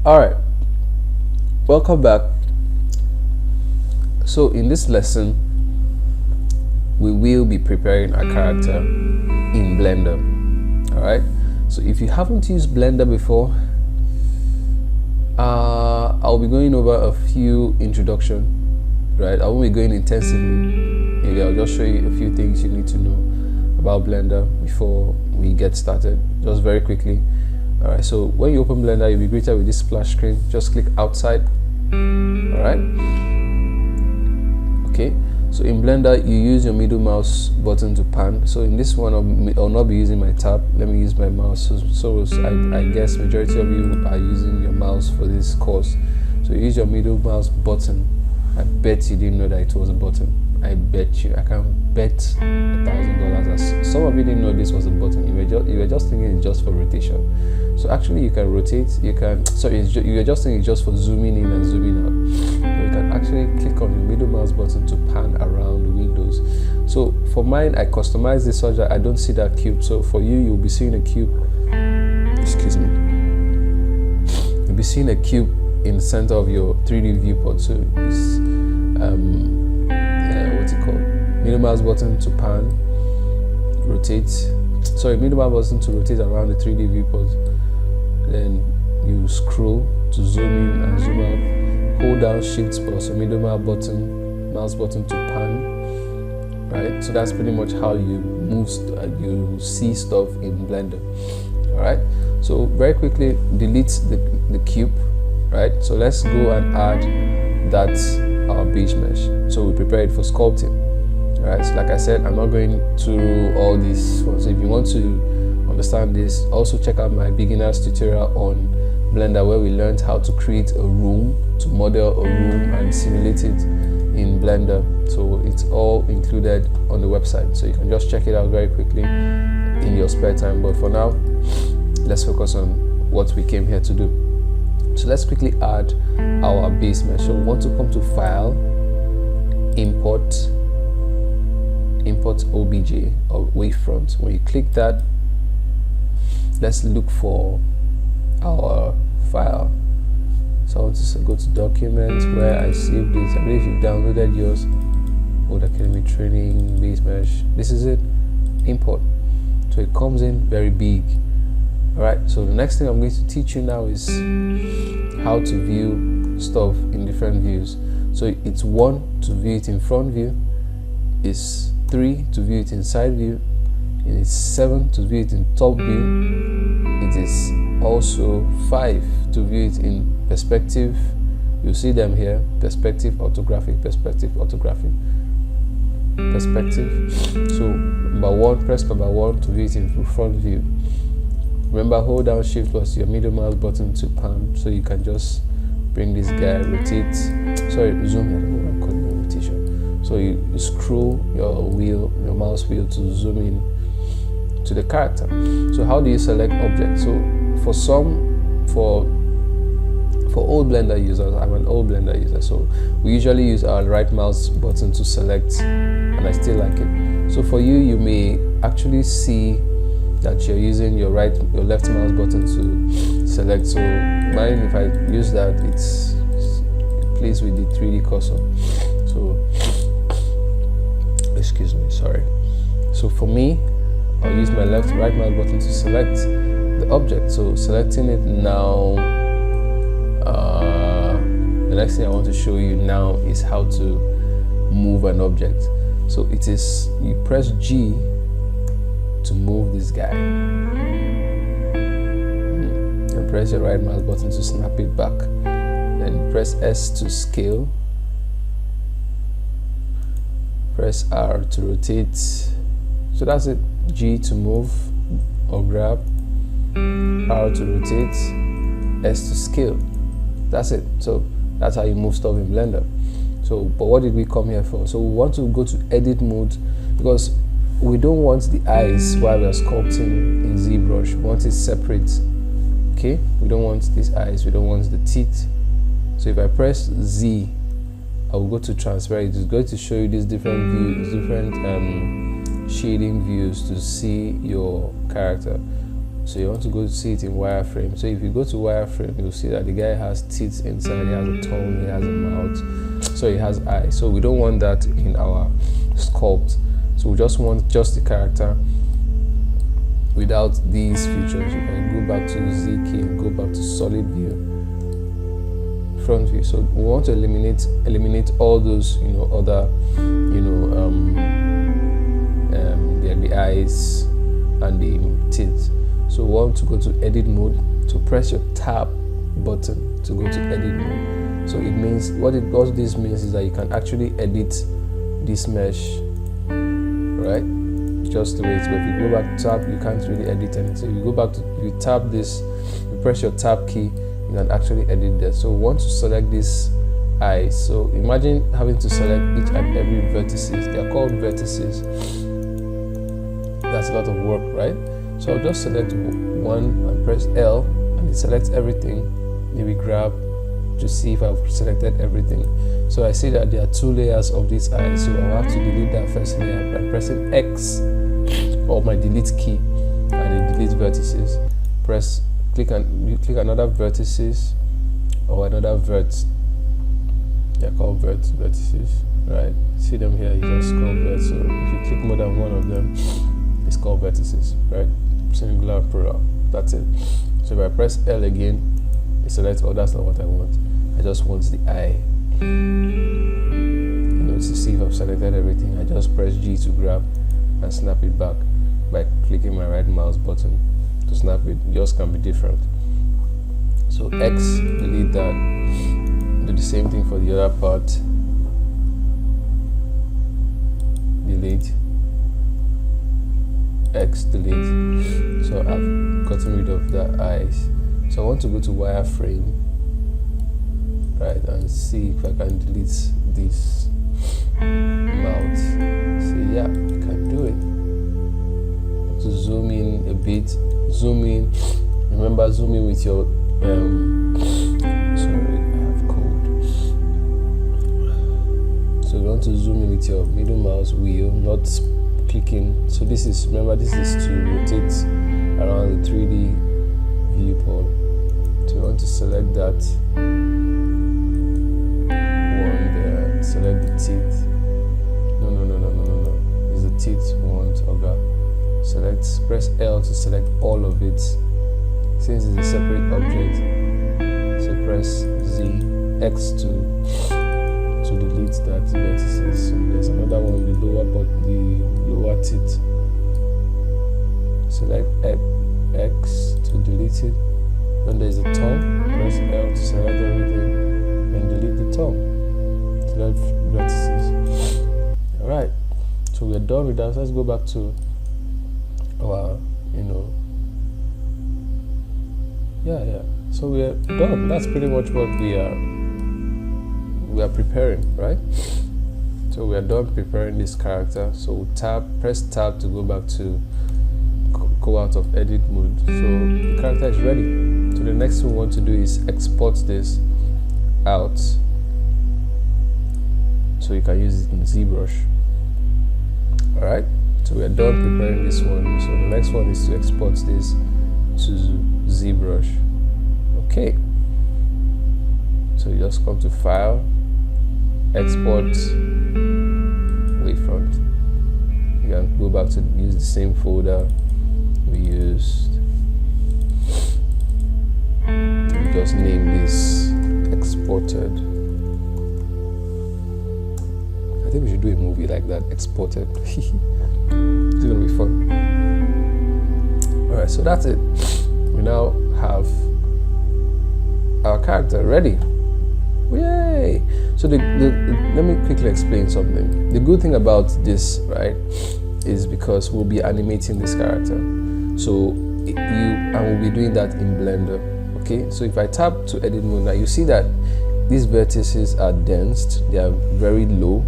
Alright, welcome back. So in this lesson we will be preparing a character in Blender. Alright, so if you haven't used Blender before, I'll be going over a few introduction, right? I won't be going intensively. Maybe I'll just show you a few things you need to know about Blender before we get started, just very quickly. Alright, so when you open Blender, you'll be greeted with this splash screen. Just click outside. Alright. Okay, so in Blender, you use your middle mouse button to pan. So in this one, I'll not be using my tab. Let me use my mouse. So I guess majority of you are using your mouse for this course. So you use your middle mouse button. I bet you didn't know that it was a button. I bet you. I can bet $1,000. Some of you didn't know this was a button. You were just thinking it's just for rotation. So actually, you can rotate. You can. Sorry, you were just thinking it's just for zooming in and zooming out. So you can actually click on your middle mouse button to pan around the windows. So for mine, I customized this such that I don't see that cube. So for you, you'll be seeing a cube. Excuse me. You'll be seeing a cube in the center of your 3D viewport. So it's what's it called? Middle mouse button to pan, rotate. Sorry, middle mouse button to rotate around the 3D viewport. Then you scroll to zoom in and zoom out. Hold down Shift plus a middle mouse button to pan. Right. So that's pretty much how you move. You see stuff in Blender. All right. So very quickly, delete the cube. Right. So let's go and add that our base mesh. So we prepare it for sculpting. Right, so like I said, I'm not going through all this. So if you want to understand this, also check out my beginner's tutorial on Blender, where we learned how to create a room, to model a room and simulate it in Blender. So it's all included on the website, so you can just check it out very quickly in your spare time. But for now, let's focus on what we came here to do. So let's quickly add our base mesh. So we want to come to File, Import OBJ or wavefront. When you click that, let's look for our file. So I want to go to Documents, where I saved it. I believe you've downloaded yours. Code Academy Training, base mesh. This is it. Import. So it comes in very big. Alright, so the next thing I'm going to teach you now is how to view stuff in different views. So it's 1 to view it in front view, it's 3 to view it in side view, and it's 7 to view it in top view. It is also 5 to view it in perspective. You see them here: perspective, orthographic, perspective, orthographic, perspective. So number 1, press number 1 to view it in front view. Remember, hold down Shift plus your middle mouse button to pan, so you can just bring this guy, rotate. Sorry, zoom here. I don't know what I'm calling it, rotation. So you scroll your mouse wheel to zoom in to the character. So how do you select objects? So for old Blender users, I'm an old Blender user, so we usually use our right mouse button to select, and I still like it. So for you, you may actually see that you're using your left mouse button to select. So mine, if I use that, it plays with the 3D cursor. So excuse me, sorry. So for me, I'll use my right mouse button to select the object. So selecting it now, the next thing I want to show you now is how to move an object. So it is, you press G to move this guy, and press your right mouse button to snap it back, then press S to scale, press R to rotate. So that's it. G to move or grab, R to rotate, S to scale. That's it. So that's how you move stuff in Blender. So but what did we come here for? So we want to go to edit mode, because we don't want the eyes while we are sculpting in ZBrush. We want it separate. Okay, we don't want these eyes, we don't want the teeth. So if I press Z, I will go to transfer. It is going to show you these different views, different shading views to see your character. So you want to go to see it in wireframe. So if you go to wireframe, you'll see that the guy has teeth inside, he has a tongue, he has a mouth, so he has eyes. So we don't want that in our sculpt. So we just want just the character without these features. You can go back to Z key and go back to solid view, front view. So we want to eliminate all those, other, the eyes and the teeth. So we want to go to edit mode, to press your tab button to go to edit mode. So it means what this means is that you can actually edit this mesh, right? Just the way it's. But if you go back to tab, you can't really edit anything. So you go back to, you tap this, you press your tab key, you can actually edit that. So we want to select this eye. So imagine having to select each and every vertices. They are called vertices. That's a lot of work, right? So I'll just select one and press L, and it selects everything. Maybe grab to see if I've selected everything. So I see that there are 2 layers of this eye, so I'll have to delete that first layer by pressing X or my delete key, and it deletes vertices. Click another vertices or another vert. They're called vertices, right? See them here, you just call vert. So if you click more than one of them, it's called vertices, right? Singular, plural. That's it. So if I press L again, it selects. Oh, that's not what I want. I just want the eye. To see if I've selected everything, I just press G to grab and snap it back by clicking my right mouse button to snap it. Yours can be different. So X, delete that. Do the same thing for the other part. Delete. X, delete. So I've gotten rid of the eyes. So I want to go to wireframe, right, and see if I can delete this mouth. See, yeah, you can do it. To zoom in a bit, zoom in. Remember, zoom in with your sorry, I have cold. So you want to zoom in with your middle mouse wheel, not clicking. So this is, remember, this is to rotate around the 3D viewport. So you want to select that one there, select the teeth. No. It's the teeth one, okay. Select, press L to select all of it. Since it's a separate object, so press Z, X to delete that vertices. So there's another one, the lower teeth. Select X to delete it. Then there's a tongue. Press L to select everything and delete the tongue. Select vertices. Alright, so we're done with that. Let's go back to our, so we're done. That's pretty much what we are preparing, right? So we are done preparing this character. So press tab to go back to go out of edit mode. So the character is ready. So the next thing we want to do is export this out, so you can use it in ZBrush. Alright, so we are done preparing this one. So the next one is to export this to ZBrush. Okay, so you just come to File, Export, Wavefront. You can go back to use the same folder we used. We just name this exported. I think we should do a movie like that, exported. It's gonna be fun. Alright, so that's it. We now have our character ready. Yay! So let me quickly explain something. The good thing about this, right, is because we'll be animating this character. So we'll be doing that in Blender. Okay, so if I tap to edit mode now, you see that these vertices are dense, they are very low.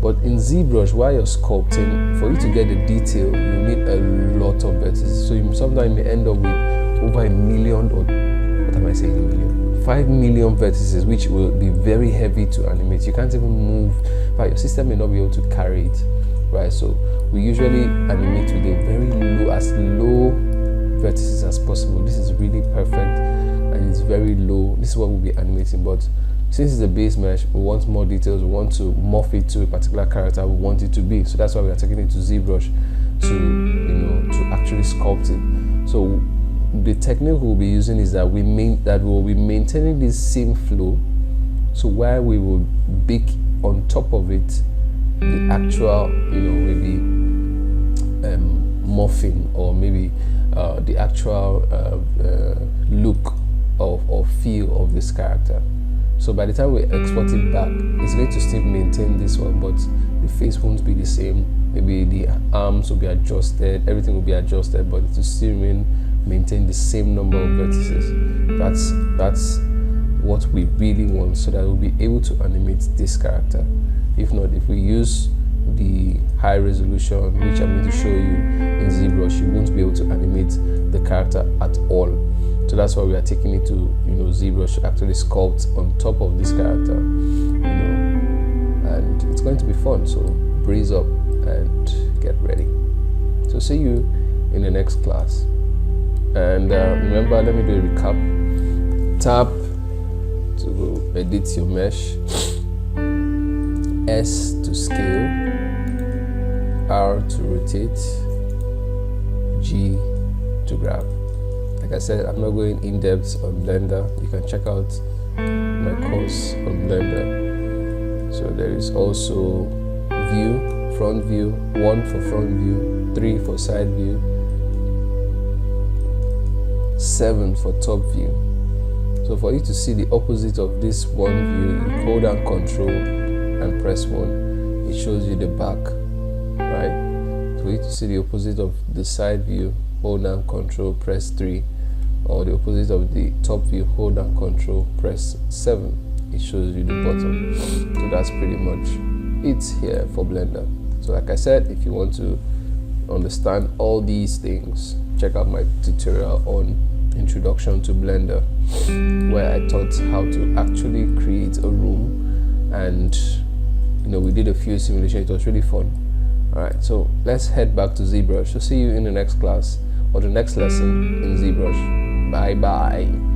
But in ZBrush, while you're sculpting, for you to get the detail, you need a lot of vertices. So you sometimes may end up with over 1 million, or what am I saying, 1 million? 5 million vertices, which will be very heavy to animate. You can't even move, but your system may not be able to carry it, right? So we usually animate with a very low, as low vertices as possible. This is really perfect and it's very low. This is what we'll be animating, but since it's a base mesh, we want more details, we want to morph it to a particular character we want it to be. So that's why we are taking it to ZBrush to actually sculpt it. So the technique we'll be using is that we'll be maintaining this same flow. So while we will bake on top of it the actual, maybe morphing, or maybe the actual look or feel of this character. So by the time we export it back, it's going to still maintain this one, but the face won't be the same. Maybe the arms will be adjusted, everything will be adjusted, but it will still maintain the same number of vertices. That's what we really want, so that we'll be able to animate this character. If not, if we use the high resolution, which I'm going to show you in ZBrush, you won't be able to animate the character at all. So that's why we are taking it to ZBrush to actually sculpt on top of this character, and it's going to be fun. So breeze up and get ready. So see you in the next class. And remember, let me do a recap. Tap to edit your mesh, S to scale, R to rotate, G to grab. Like I said, I'm not going in depth on Blender. You can check out my course on Blender. So there is also view, front view, 1 for front view, 3 for side view, 7 for top view. So for you to see the opposite of this one view, you hold down Control and press 1. It shows you the back, right? So for you to see the opposite of the side view, hold down Control, press 3. Or the opposite of the top view, hold down Control, press 7. It shows you the bottom. So that's pretty much it here for Blender. So like I said, if you want to understand all these things, check out my tutorial on Introduction to Blender, where I taught how to actually create a room, and we did a few simulations. It was really fun. Alright, so let's head back to ZBrush. So see you in the next class or the next lesson in ZBrush. Bye bye.